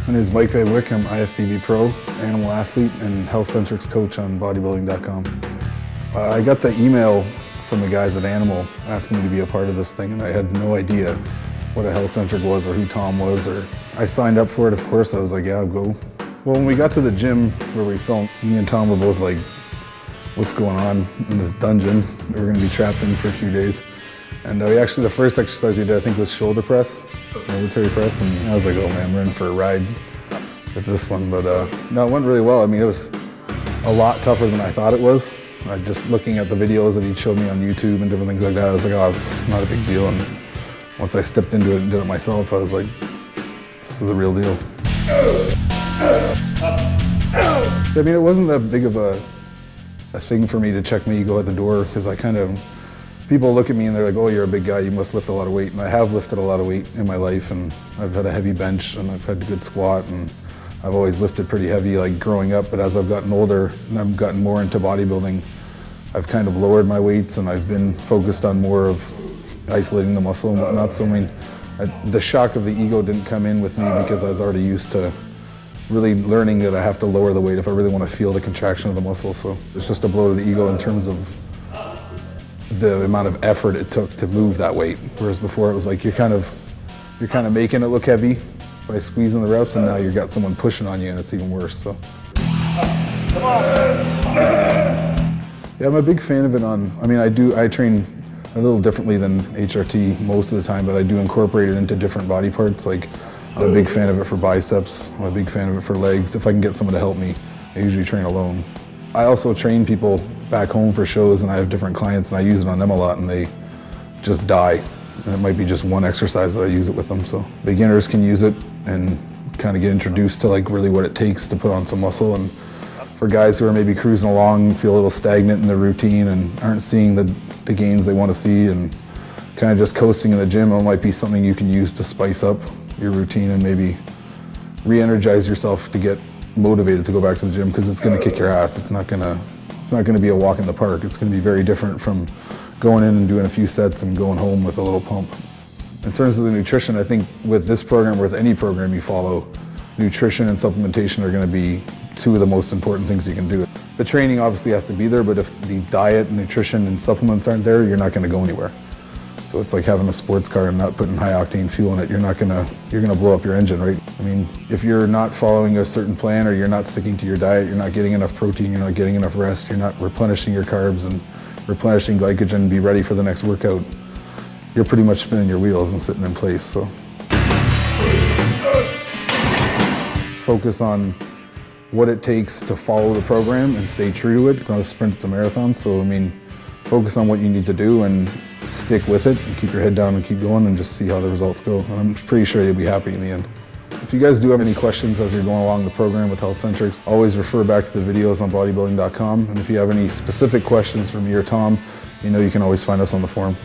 My name is Wyck I'm IFBB Pro, animal athlete, and health-centrics coach on bodybuilding.com. I got the email from the guys at Animal asking me to be a part of this thing, and I had no idea what a health-centric was or who Tom was. I signed up for it, of course. I was like, yeah, I'll go. Well, when we got to the gym where we filmed, me and Tom were both like, what's going on in this dungeon? We're going to be trapped in for a few days. And the first exercise we did, I think, was shoulder press, military press, and I was like, oh man, we're in for a ride with this one. But no, it went really well. I mean, it was a lot tougher than I thought it was. Just looking at the videos that he'd showed me on YouTube and different things like that, I was like, oh, it's not a big deal. And once I stepped into it and did it myself, I was like, this is the real deal. I mean, it wasn't that big of a thing for me to check my ego at the door, because people look at me and they're like, oh, you're a big guy, you must lift a lot of weight. And I have lifted a lot of weight in my life, and I've had a heavy bench, and I've had a good squat, and I've always lifted pretty heavy, like growing up. But as I've gotten older and I've gotten more into bodybuilding, I've kind of lowered my weights, and I've been focused on more of isolating the muscle and whatnot. So I mean, the shock of the ego didn't come in with me, because I was already used to really learning that I have to lower the weight if I really want to feel the contraction of the muscle. So it's just a blow to the ego in terms of the amount of effort it took to move that weight. Whereas before it was like you're kind of making it look heavy by squeezing the reps, and now you've got someone pushing on you, and it's even worse. So yeah, I'm a big fan of it. I train a little differently than HRT most of the time, but I do incorporate it into different body parts. Like, I'm a big fan of it for biceps. I'm a big fan of it for legs. If I can get someone to help me, I usually train alone. I also train people back home for shows, and I have different clients, and I use it on them a lot, and they just die. And it might be just one exercise that I use it with them. So beginners can use it and kind of get introduced to like really what it takes to put on some muscle. And for guys who are maybe cruising along, feel a little stagnant in their routine and aren't seeing the gains they want to see, and kind of just coasting in the gym, it might be something you can use to spice up your routine and maybe re-energize yourself to get motivated to go back to the gym, because it's going to kick your ass. It's not going to be a walk in the park. It's going to be very different from going in and doing a few sets and going home with a little pump. In terms of the nutrition, I think with this program, or with any program you follow, nutrition and supplementation are going to be two of the most important things you can do. The training obviously has to be there, but if the diet, nutrition, and supplements aren't there, you're not going to go anywhere. So it's like having a sports car and not putting high octane fuel in it. You're gonna blow up your engine, right? I mean, if you're not following a certain plan, or you're not sticking to your diet, you're not getting enough protein, you're not getting enough rest, you're not replenishing your carbs and replenishing glycogen and be ready for the next workout, you're pretty much spinning your wheels and sitting in place. So focus on what it takes to follow the program and stay true to it. It's not a sprint, it's a marathon. So I mean, focus on what you need to do and stick with it, and keep your head down and keep going, and just see how the results go. And I'm pretty sure you'll be happy in the end. If you guys do have any questions as you're going along the program with HealthCentrics, always refer back to the videos on bodybuilding.com. And if you have any specific questions for me or Tom, you know you can always find us on the forum.